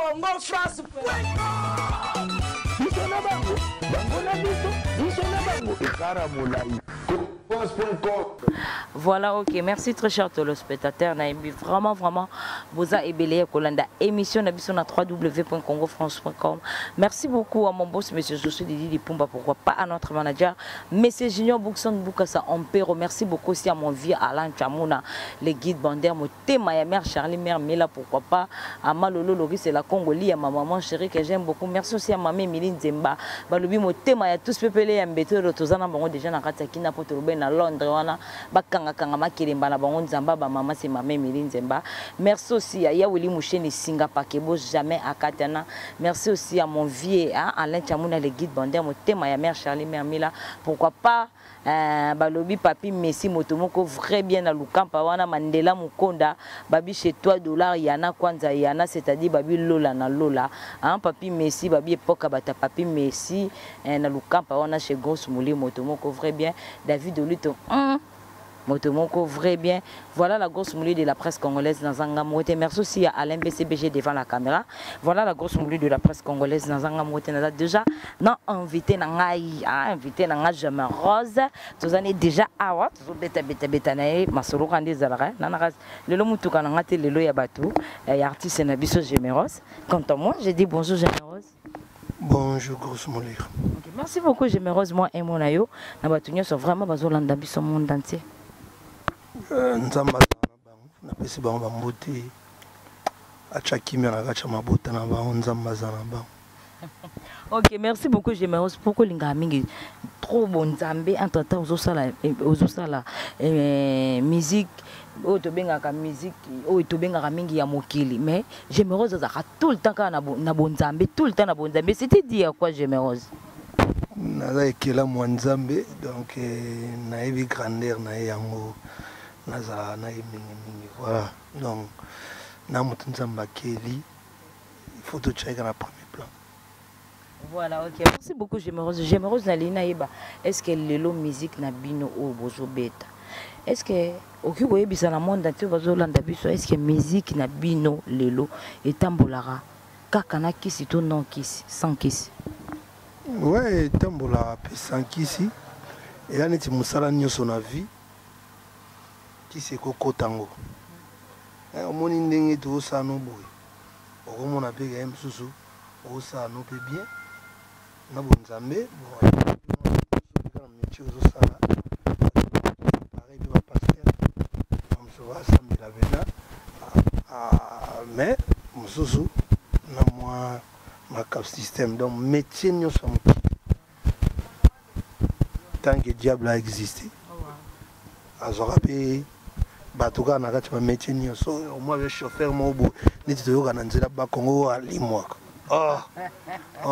Congo France. Voilà, ok. Merci très cher téléspectateurs. Vraiment, vous a ébélé Kolanda. Émission na www.congofrance.com. Merci beaucoup à mon boss, monsieur Josué Didi Pumba. Pourquoi pas à notre manager, monsieur Junior Boukson Boukassa Ampero. Merci beaucoup aussi à mon vieux Alain Chamouna, les guides bandaires, mon thème, ma mère Charlie, mère Mela. Pourquoi pas à Malolo Loris, c'est la Congolie, à ma maman chérie que j'aime beaucoup. Merci aussi à ma mère Miline Zemba. Balubi, mon thème, il y a tous peuplés, un béto, Rotozana, bon, déjà dans Katakina, Potoroben, à Londres, Bakanga Kangama, Kirimba, la Bangon Zamba, maman, c'est ma mère Miline Zemba. Merci aussi à Yaouli Moucheni Singa Pakebo, jamais à Katana. Merci aussi à mon vieux, Alain Chamouna, les guides bandaires, mon thème, ma mère Charlie, mère Mila. Pourquoi pas Balobi papi Messi Motomoko vrai bien à Lukampa wana Mandela Mukonda babi chez toi dollar yana kwanza yana c'est-à-dire babi lola na lola papi Messi babi époque bata papi Messi na Lukampa wana chez Grosse Mouli Motomoko vrai bien David Olito Motomoko vrai bien. Voilà la grosse moulée de la presse congolaise dans Zangamouete. Merci aussi à Alain BCBG devant la caméra. Voilà la grosse moulée de la presse congolaise dans Zangamouete. Déjà, non invité Nangaï, invité Nangaï Jamais Rose. Tous années déjà awa, tous beta nae, masolo kande zalare. Nanaras, le lomutuka nangate le lo yabatou. Et artiste Nabiso Jamais Rose. Quant à moi, j'ai dit bonjour Jamais Rose. Bonjour grosse moulée. Okay, merci beaucoup Jamais Rose. Moi et mon ayo, Nabatounia sont vraiment bazolanda biso monde entier. Nzamba na pesi ba mbote achakimia na gacha mabota na ba nzamba za na ba. Ok, merci beaucoup Jamais Rose. Pourquoi linga mingi trop bon nzambe entre temps aux sala musique o to benga ka musique o to benga ka mingi ya mokili mais Jamais Rose za tout le temps na bon nzambe tout le temps na bon nzambe c'était dire quoi Jamais Rose na ekela mo nzambe donc na ebi grandeur na yango naza na mingi voilà donc na mutu nzamba keli il faut tout checker na premier plan. Voilà, ok, merci beaucoup Jamais Rose. Jamais Rose na lina yeba est-ce que lelo musique na bino o bozo beta est-ce que oki boye bisa na monde entier bazo landa biso est-ce que musique na bino lelo etambolara kaka na kisi to non kisi sans kisi ouais etambolara pe sans kisi et là neti musala nyoso na vie kisi kokotango omoni ndenge to osano boye okomona pe ga msusu osano pe bien na bonzambe bon métier osala pareil pe ba pasteur msusu asambela bena mais msusu na moi ma cap système donc métier nyoso tant que diable a existé azora pe batuka na kati ba métier nyoso au moins le chauffeur mobo neti toyoka na nzela ba Congo alimwa oh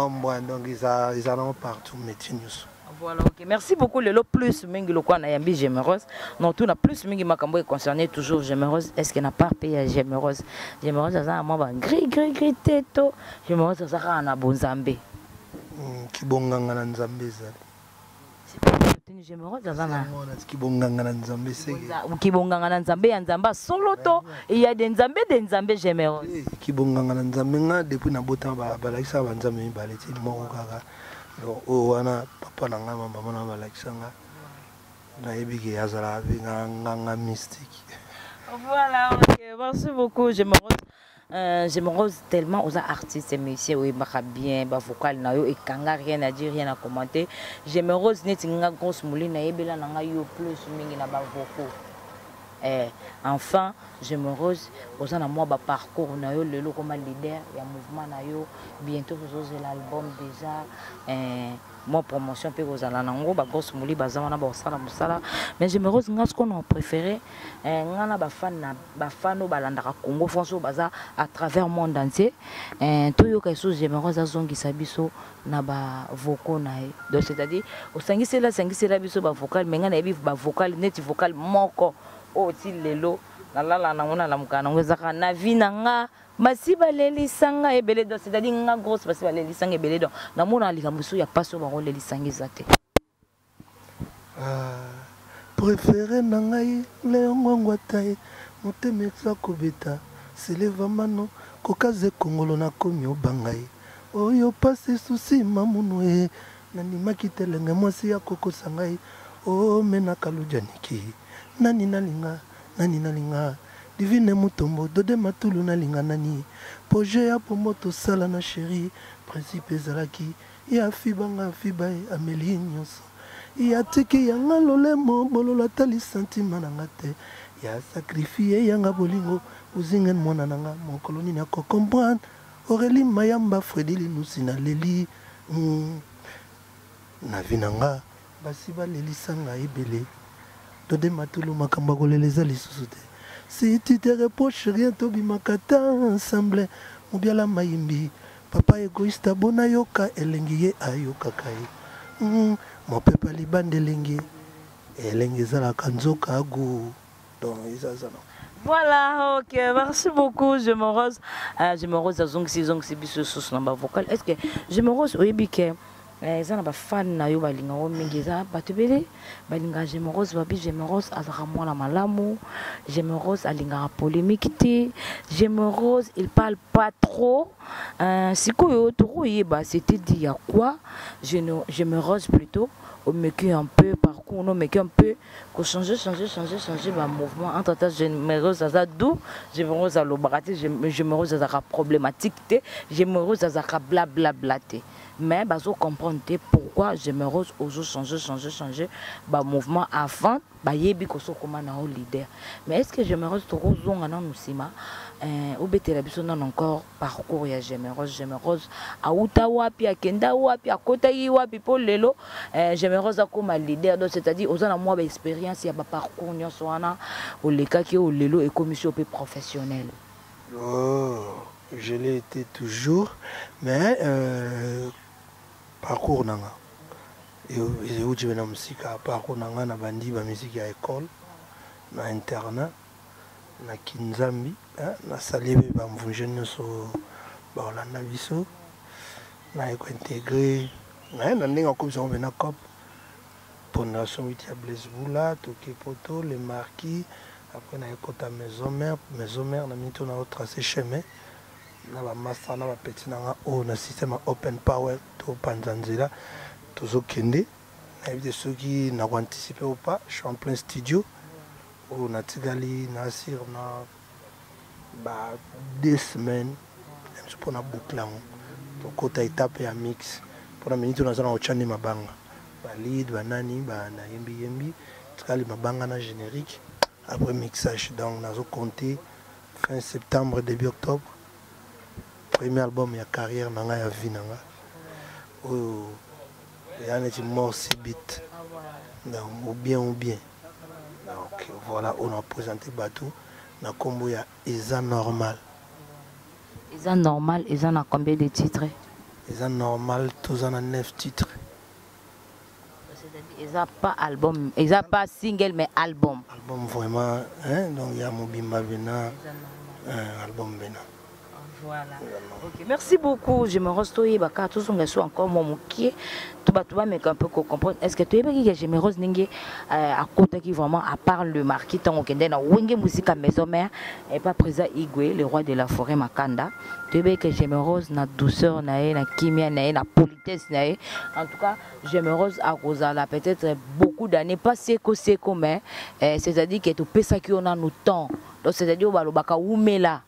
bon donc ils en partout métier nyoso. Voilà, ok. Merci beaucoup. Le plus mingi le quoi na yambi Jamais Rose. Non, tout na plus mingi makambo est concerné toujours Jamais Rose. Est-ce qu'il n'a pas payé Jamais Rose? Jamais Rose ça a moi gris teto. Jamais Rose ça a na bonzambe. Ki bonganga na nzambe zali. Jamais Rose ça na ki bonganga na nzambe sege. Ki bonganga na nzambe ya nzamba solo to il y a des nzambe Jamais Rose. Ki bonganga na nzambe nga depuis na bota ba lakisa ba nzambe baleti moko kaka. O wana papa na nga mama na balakisanga na ebiki azala nga mystique. Voilà, ok, merci beaucoup Jamais Rose. Jamais Rose tellement aux artistes musiciens oui ba bien ba vocal na yo et kanga rien à dire rien à commenter. Jamais Rose net nga grosse mouli na ebela na nga yo plus mingi na ba vocaux. Enfin, Jamais Rose, aux an moi parcours na yo lelo comme leader ya mouvement na yo bientôt vous l'album déjà moi promotion pe aux ala nango ba grosse mouli bazama na ba sala musala mais Jamais Rose nga ce qu'on a préféré nga na ba fan balanda ka Congo France baza à travers monde entier to yo ka so Jamais Rose azongi sabiso na ba vocaux na donc c'est-à-dire au sangisela biso ba vocal mais nga na ebi ba vocal net vocal moko o ti lelo la na ngona la mukana ngezaka na vina nga masiba leli sanga ebele do c'est-à-dire nga grosse masiba leli sanga ebele do na mona likambusu ya paso ba leli sanga ezate préféré nangai leongo ngwataye moteme sa kobeta seleva mano kokaze kongolo nakomi obanga ye oyo pasi susi mamuno ye nandimaki telenge mwasi ya kokosa ngai o mena kalujaniki nani nalinga divine mutombo dode matulu nalinga nani projet ya pombo tosala na chéri principe ezalaki ya fibanga fiba ameli nyonso ya tiki yanga lolemo bolola tali sentima nanga te ya sakrifie yanga bolingo uzingen mwana nanga mokolo nini akokomprendre Aurélie Mayamba Fredi Linusi na leli na vinanga basi balelisa ngai ebele dode matulu makambo koleleza lisusu te si tu te reproches rien tobimaka ta ensemble mobiala mayimbi papa égoïste abona yoka elengi ye ayokaka ye mopepa libanda elengi ezalaka nzoka agu donc ezazana. Voilà, ok, merci beaucoup, je me rose à Zongsi biso sous namba vocal. Est-ce que je me rose au Ebike? Ça n'a pas fan na yo balinga o mingeza batubele balinga je me rose azara mwana malamu je me rose alinga polémique te je me rose il parle pas trop sikoyo toro yeba c'était dit à quoi je me rose plutôt au mécu un peu parcours non mécu un peu que changer ma mouvement entre temps je me rose à dou je me rose à l'obrate je me rose à problématique te je me rose à blabla te. Mais bazo comprendre pourquoi je me rose aux changer ba mouvement avant ba yebi ko so koma na leader. Mais est-ce que je me rose to zonga na musima ou betela biso non encore parcours ya je me rose a uta wapi akenda wapi akota yi wapi po lelo je me rose comme leader donc c'est-à-dire aux ana moi ba expérience ya ba parcours nyonso wana o leka ki o lelo et commission professionnelle. Oh, je l'ai été toujours mais parcours nanga et où tu veux na musique parcours nanga na bandi ba musique à école na internat na kinzambi na salibe ba mvunje nyonso ba olanda biso na eko intégré na ndinga komisa na cop fondation 8 Blaise Boula Toké Poto les marquis après na ekota maison mère na mito na tracé chemin na ba master na ba petit na o na système open power to panzanzela tozo kende na éviter ceux qui n'a anticipé ou pas je suis en plein studio o na tigali na sir na ba 2 semaines même si pour na boucler to kota étape ya mix pour na minute na zona ochani mabanga ba lead ba nani ba na yembi tigali mabanga na générique après mixage donc nazo compter fin septembre début octobre premier album ya carrière nanga ya vie nanga oh yana ti mort si bit donc ou bien donc voilà on a présenté bateau na combo ya Eza normal Eza na combien de titres? Eza normal tous en 9 titres. C'est-à-dire Eza pas album, Eza pas single mais album Vraiment hein donc il y a Mobimba Bena album Bena. Voilà. Ok, merci beaucoup. Je me reste baka tous on reçoit encore mon moukier. Tout va mais un peu comprendre. Est-ce que tu es que je me reste ningue à côté qui vraiment à part le marquis tant au Kenya na wenge musique à maison mère et pas présent Igwe le roi de la forêt Makanda. Tu es que je me rose na douceur na kimia na politesse na en tout cas je me rose à cause là peut-être beaucoup d'années pas seko mais c'est-à-dire que tu peux ça qui on a nous temps. Donc c'est-à-dire baka oumela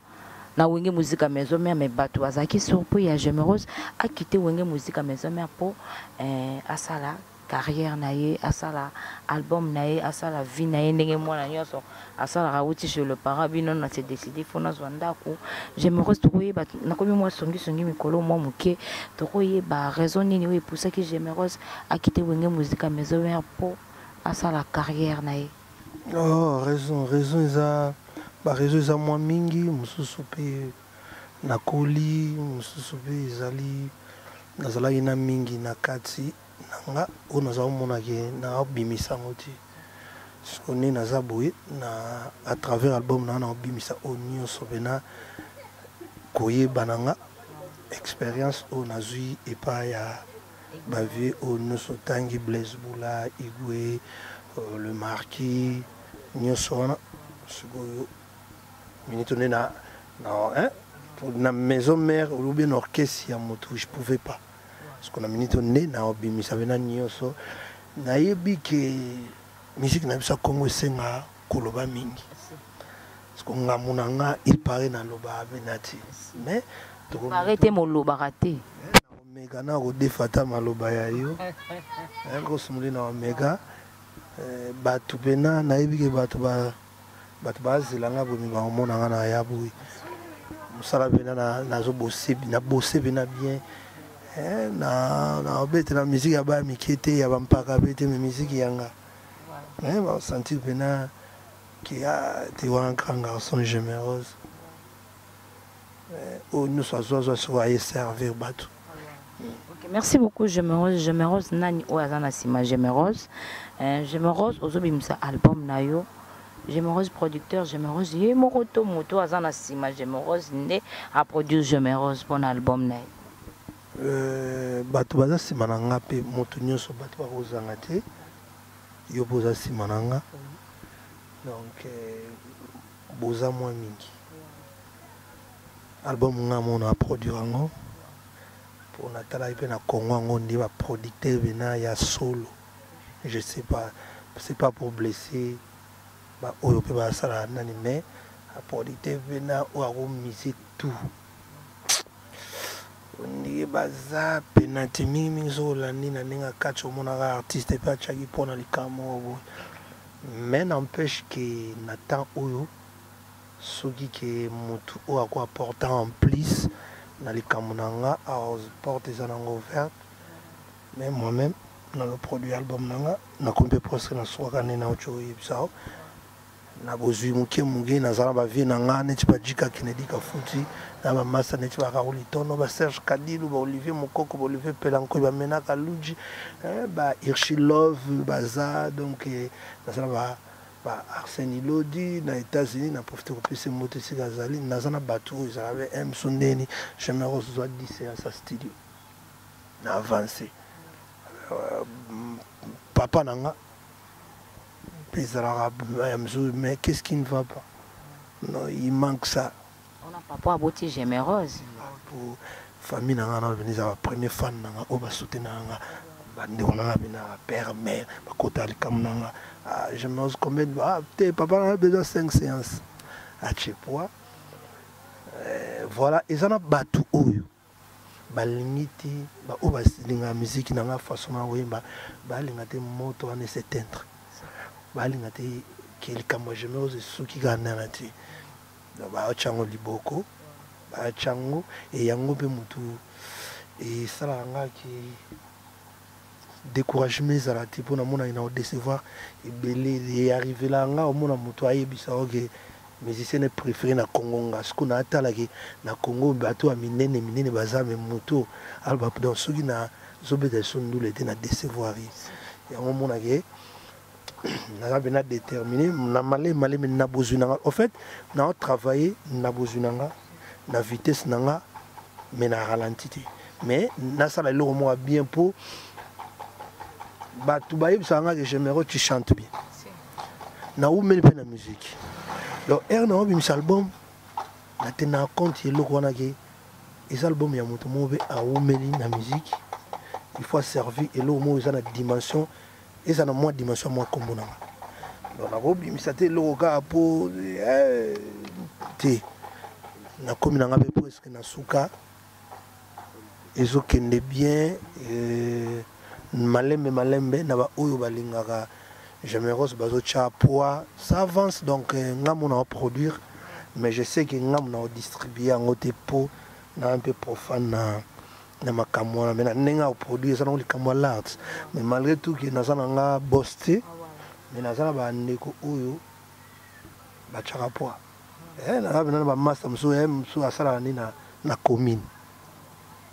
na wenge musique à maison mère mais bato azaki surpris ya je me rose a quitté wenge musique à maison mère pour asala carrière naie asala album naie asala vie naie ndenge mwana nyoso asala rawuti chez le parabino na s'est décidé fona zwanda ko je me rose tokoye ba na komi moi songi mikolo moi muke tokoye ba raison nini oui pour ça que je me rose a quitté wenge musique à maison mère pour asala carrière naie. Oh raison ça ba réseau za mwa mingi mususu pe na koli mususu pe ezali nazalaki na mingi na kati nanga o naza mona ke na obimisa ngoti soni naza boye na à travers album na obimisa o nyonso bena koyeba nanga expérience o nazui epa ya bavie o nyonso tangi Blaise Boula Igwe le marquis nyonso wana sikoyo minute na hein pour la maison mère ou bien orchestre ya moto je pouvais pas parce qu'on a minute né na obimi ça venait nyoso na yebi que musique na bisa Congo senga koloba mingi parce qu'on a monanga il paraît na loba benati mais arrêtez mon loba raté omega na ko defata maloba ya yo ko sumuli na omega batu pena na yebi que batu bazilanga bomi ba monanga na yabu musala bena na zo bosé na bosé bena bien na bête la musique ya ba mikete ya ba mpaka bête mais musique yanga on sentir bena qui a été un grand garçon généreux nous soyez servir bateau. Okay, merci beaucoup Gémérose nani o azana sima Gémérose ozobimisa album na yo Gémérose producteur Gémérose ye moto azana sima Gémérose ne a produire Gémérose pour un album na bato baza sima na nga pe moto nyonso bato bakozanga te yo boza sima na nga donc boza mwa mingi album nga mona produire yango pour natala pe na Congo ngo ndi ba producteur bena ya solo je sais pas c'est pas pour blesser ba oyo pe ba sala nani mais a producteur bena o a musique tout on baza penati mimi zolandi na ninga kacho mona artiste pe achaki pona likamo mais n'empêche que Nathan oyo soki ke mutu o a quoi apporter en plus na likamunanga a porte zananga ouverte mais moi-même dans le produit album nanga na kompe presque na soka na ocho yebisao na bozui muke muge na zala ba vie nanga neti ba jika Kennedy ka futi na ba massa neti ba Karoli Tono ba Serge Kadilu ba Olivier Mokoko ba Olivier Pelanko ba Menaka Luji ba Hirshi Love baza donc na zala ba Arsène Ilodi na États-Unis na profité ko pese moto sikazali na zana bato ils avaient M Sondeni Gémérose doit dire à sa studio na avancé papa nanga mais qu'est-ce qui ne va pas? Non, il manque ça. On n'a pas pour aboutir Gémérose. Pour famille nanga na venir la première fan nanga o ba soutenir nanga bande on a bina père mère ba kota likam nanga Gémérose combien papa a besoin 5 séances à chez toi voilà ils en a battu oyo ba limite ba o ba linga musique nanga façon na wemba ba linga te moto en s'éteindre balinga te kelika moi je me ose suki gana na te ba chango liboko ba chango et yango pe mutu et sala nga ki découragement za te pona mona ina décevoir et belé et arriver là nga o mona mutu ayebisa oke musicien ne préféré na Congo nga ce qu'on a atala ki na Congo bato a minene baza me mutu alba dans suki na zobeta sondule te na décevoir yango mona ke na bena déterminé na malé mais na bozunanga en fait na travailler na bozunanga na vitesse nanga mais na ralenti mais na sala le mo bien pour ba tu ba yebsanga que Gémérose tu chantes bien na ou meli pe na musique donc na obi mis album na tena compte le ko na ke les albums ya moto mo be a ou meli na musique il faut servir et le mo za na dimension et ça n'a moins de dimension moins comme on a donc la robe il s'était le regard pour te na comme na ngabe presque na suka ezo kende bien malembe na ba oyo balingaka Gémérose bazo cha poids ça avance donc ngam on a produire mais je sais que ngam on a distribuer en côté po na un peu profane na makamwa mais na nenga au produire ça non les kamwa l'art mais malgré tout que na nga bossé mais na za ba ndeko oyo ba chaka poa na ba master mso asala ni na commune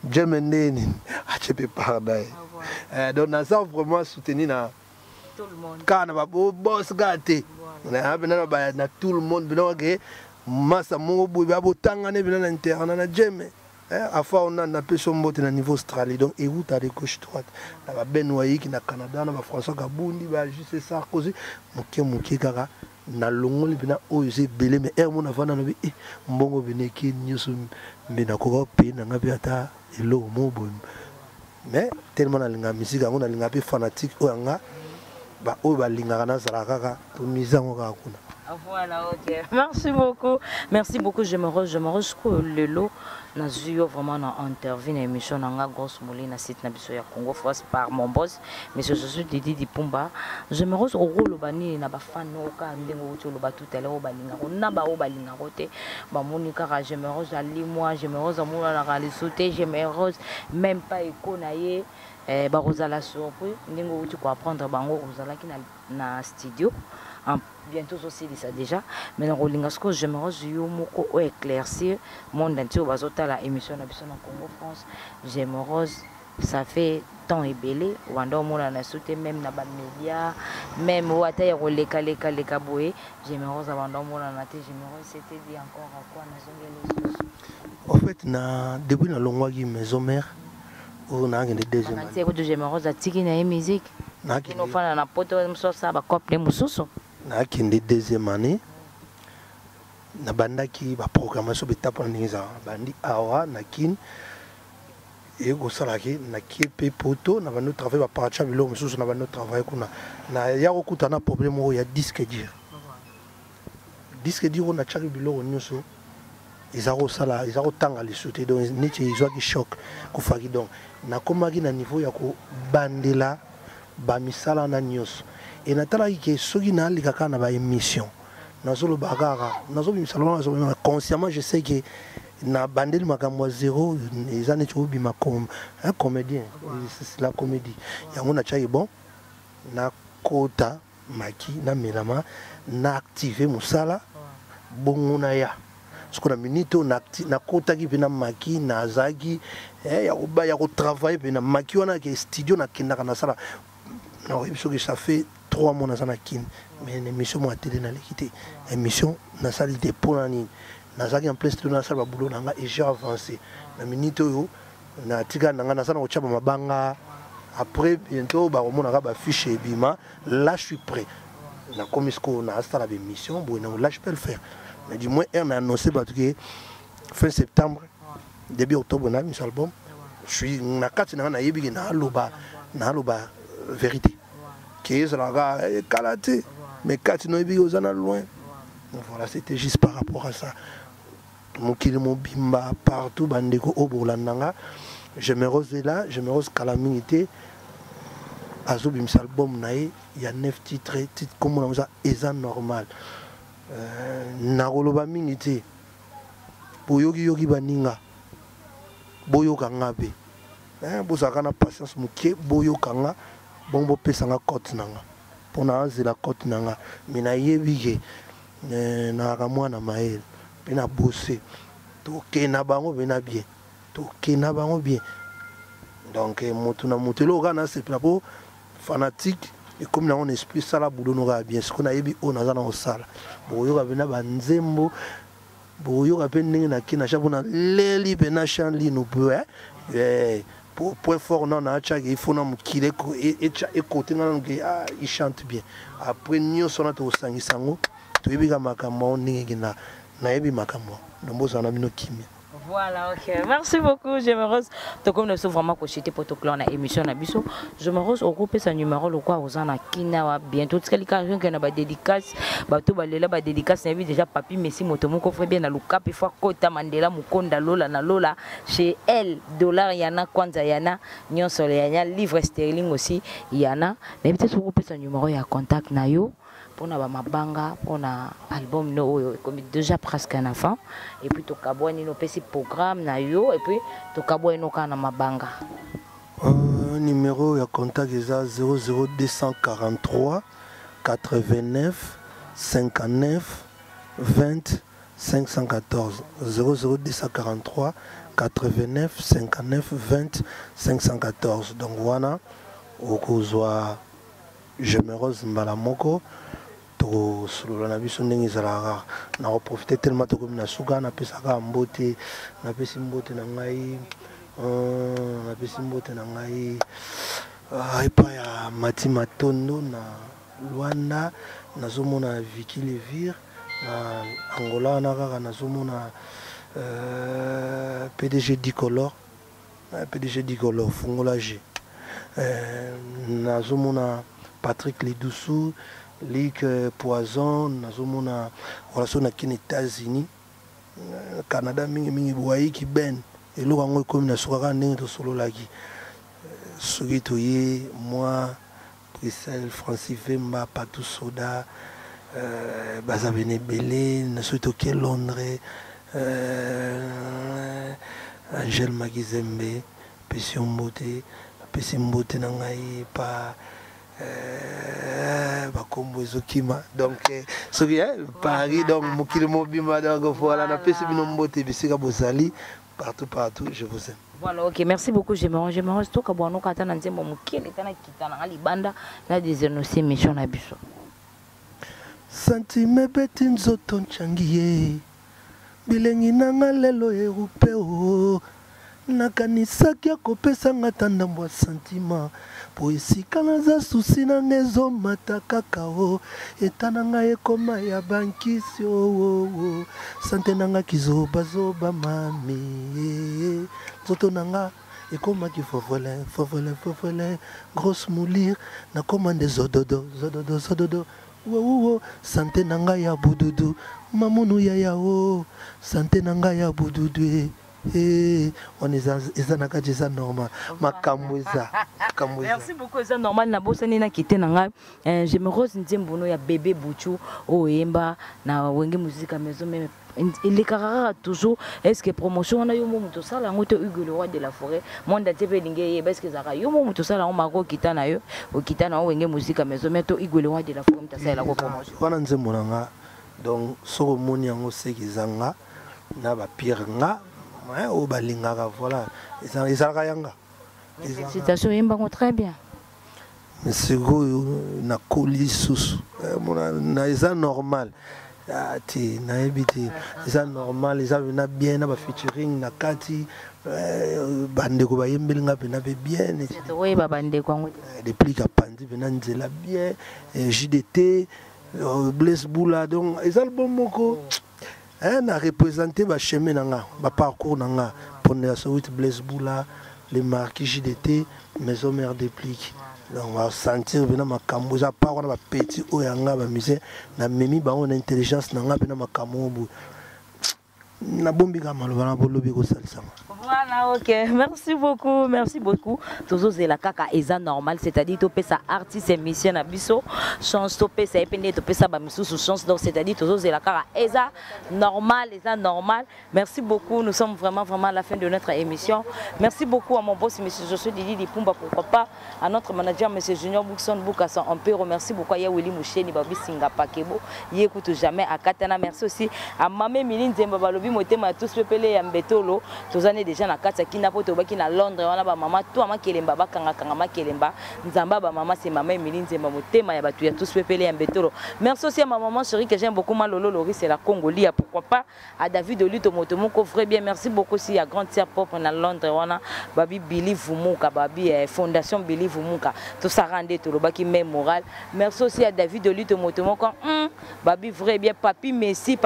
Jemendeni a chepe pardai donc na ça vraiment soutenir na tout le monde quand na ba boss gâté na ba na tout le monde bino que massa mo bo ba botanga ne bino na interna na jeme à fois on a peu son mot na niveau Australie donc et où tu as des gauche droite na ba Benoît qui na Canada na ba François Kabundi ba juste Sarkozy muke kaka na longoli bina oyo belé mais mon avant na bi mbongo bine ki nyusu mbina ko pe na ngabi ata elo mo bo mais tellement na linga musique ngona linga pe fanatique oyo nga ba oyo ba linga na zalaka to mizango ka kuna. Voilà, ok. Merci beaucoup. Merci beaucoup. Je me rose que le lot n'a vraiment intervenu dans l'émission Nanga Grosse Moulin na site Nabiso ya Congo France par mon boss monsieur Josué Didi Dipumba. Je me rose au rôle bani na ba fan no ka ndengo to lo ba tout à l'heure balinga na ba o balinga rote ba monika je me rose ali moi je me rose amuna na kali sauter je me rose même pas ekonaye ba rozala surpris ndengo tu ko apprendre bango rozala ki na studio. Bientôt aussi ça déjà mais dans Rolingasco je me rose yomoko o éclaircir monde entier bazota la émission na biso na Congo France je me rose ça fait temps et belé wanda mona na sauter même na ba média même wata ya roleka leka boé je me rose wanda mona na te je me rose c'était dit encore à quoi na zongelo en fait na depuis na longwaki maison mère on a gagné deuxième année c'est que je me rose atiki na musique na kino fana na poto msosa ba couple mususu na kende deuxième année na bandaki ba programmation betapo ndinza bandi awa na kin et go salaki na kipe poto na bando travail ba paracha bilo mususu na bando travail kuna na ya kokutana problème o ya disque dur na chaki bilo nyuso izaro sala izaro tanga les sauter donc niche izwa ki choc ko faki donc na komaki na niveau ya ko bandela ba misala na nyuso et natala ki soki na likaka na ba émission nazolo bagara nazo bimisala na consciemment je sais que na bandeli makambo zéro les années tu bima comme un comédien c'est la comédie yango na chai bon na kota maki na melama na activer musala bongo na ya ce qu'on a minito na kota ki bina maki na zagi ya ko travailler na maki wana ke studio na kinaka na sala non que ça fait 3 mois dans la kin mais une émission moi télé na l'équité émission na salle de ponani na zaki en plein studio na salle ba boulot nanga et j'ai avancé na minute yo na tika nanga na salle ko chaba mabanga après bientôt ba romona ba fiche bima là je suis prêt na komisko na asta la émission bon là je peux le faire mais du moins on a annoncé parce que fin septembre début octobre na mis album je suis na kati na yebi na loba vérité qui est là kalaté mais quand nous est aux années loin voilà c'était juste par rapport à ça mon kilimo bimba partout bandeko obolandanga je me rose là je me rose calamité azobim album nae il y a 9 titres comme on ça est normal na koloba mingité boyoki baninga boyoka ngabe bozaka na patience muke boyoka nga bongo pesanga cote nanga pona azela cote nanga mina yebike na kamwana mael pena bosser to kena bango bena bien to kena bango bien donc motu na motelo kana c'est pour fanatique et comme na on esprit sala boulot no bien ce qu'on a yebi on azana o sala boyoka bena banzembo boyoka pe ndenge na kina chabona leli bena chanli no peu pour point fort non na chaque il faut na mukile ko et côté na il chante bien après nyo sona to sangisango to yebika makambo ndenge na yebi makambo nomboza na bino kimia. Voilà, ok. Merci beaucoup, je me rose. Donc, comme nous sommes vraiment cochés pour tout clan, la émission Nabiso, je me rose au groupe sa numéro, le quoi, aux ana kina, bientôt, tout ce qui est a dédicace, bateau, balela, dédicace, n'a déjà papi, messi, motomoko, frère bien, à l'ucap, il faut Kota Mandela, Mukonda, Lola, na Lola, chez elle, dollar, yana, Kwanza, yana, Nyon Soleil, livre sterling aussi, yana, mais peut-être au groupe sa numéro, il y a contact, na yo. On a mabanga, on a album no comme déjà presque un enfant et puis to kabwani no petit programme na yo et puis to kabwani no kana mabanga. Numéro ya contact est 00243 89 59 20 514 00243 89 59 20 514 donc voilà au kozwa je me rose mbalamoko to solo na biso ndenge ezalaka na profiter tellement to comme na suka na pesaka mbote na pesi mbote na ngai epa ya Mati Matondo Luanda nazomona Vicky Levire na Angola nakaka nazomona PDG Dicolor Fungola G nazomona Patrick Ledoussou Lick Poison nazomona relation na kini États-Unis Canada mingi boyi ki ben eloko ngo comme na sokaka ndenge to solo laki soki toye moi Bruxelles Francis Vemba Patou Soda Bazabene Belé na soki toke Londres Angel Magizembe Pession Mbote na ngai pa bakombo ezokima donc soki Paris donc mokili mobimba donc voilà na pesi bino mbote bisika bozali partout je vous aime. Voilà, ok, merci beaucoup. Je me range tout ka bono kata na nzembo mokili tana kitana ngali banda na dénoncer mission na biso. Sentime beti nzoto nchangiye bilengi nanga lelo europeo nakanisaki akopesa ngata ndambo ya sentima po esika naza susi nanga ezomata kaka o eta nanga ekoma ya bankisi o sante nanga kizobazoba mami nzoto nanga ekomaki fofole grosse moulire nakoma nde zododo wo sante nanga ya bududu mamunu ya yao sante nanga ya bududu on est normal. Merci beaucoup, c'est normal. Na bosse ni na kité nanga. Je me rose nzembono ya bébé Bouchou o Emba na wenge musique à maison mais il carara toujours est-ce que promotion on a yo muto sala ngoto Hugo le roi de la forêt monde TV lingé parce que zaka yo muto sala on mako kitana yo o kitana wenge musique à maison mais to Hugo le roi de la forêt mtasala ko promotion. Wana nzembono nga donc soko moni yango sekizanga na ba pire nga au balingara voilà ils yanga félicitations Embango très bien mais c'est na koli sous na isa normal ti na ebiti isa normal isa na bien na ba featuring na kati bande ko bayembelinga pe na be bien c'est oui ba bande ko ngoti depuis ka pandi pe na nzela bien JDT Blaise Boula donc isa album moko a représenté le chemin, le parcours, pour les Blaise Boula, les marquis JDT, Maison Mère Déplique. Donc on va sentir que ma camouza pas on a petit ou yanga ba musée na memi ba on intelligence na ngaba na makamobu na bombi kama na bolobi ko salsa. Voilà, ok, merci beaucoup. Toujours c'est la kaka eza normal, c'est-à-dire topé sa artiste émission na biso, chance topé sa épine topé sa ba misu sous chance donc c'est-à-dire toujours c'est la kaka eza normal. Merci beaucoup, nous sommes vraiment à la fin de notre émission. Merci beaucoup à mon boss monsieur Josué Didi Dipumba pourquoi pas à notre manager monsieur Junior Boukson Boukasson. On peut remercier beaucoup à Willy Moucheni Babi Singa Pakebo, y écoute jamais à Katana. Merci aussi à Mamé Miline Zemba Balobi Motema tous pepele ya Mbetolo, tous années déjà na kati kina poto baki na Londres wana ba mama to ama kelemba bakanga kanga makelemba nzamba ba mama c'est Mama Miline Zemba Motema ya batu ya tous pepele ya Mbetolo. Merci aussi à ma maman chérie que j'aime beaucoup Malolo Lori c'est la Congolia pourquoi pas à David Olito Motomoko frère bien merci beaucoup aussi à grande sœur pop na Londres wana babi Billy Vumuka babi fondation Billy Vumuka tout ça rende to baki même moral. Merci aussi à David Olito Motomoko babi vrai bien papi Messi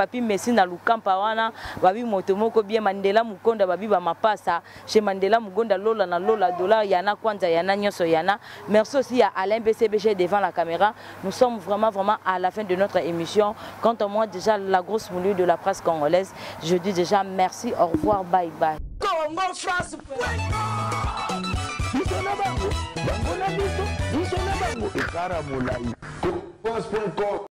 na Lukampa wana babi Motomoko bien Mandela Mukonda babi ba mapasa chez Mandela Mugonda Lola na Lola dollar yana kwanza yana nyoso yana. Merci aussi à Alain BCBG devant la caméra. Nous sommes vraiment à la fin de notre émission. Quant à moi déjà la grosse moulure de la presse congolaise, je dis déjà merci, au revoir, bye bye.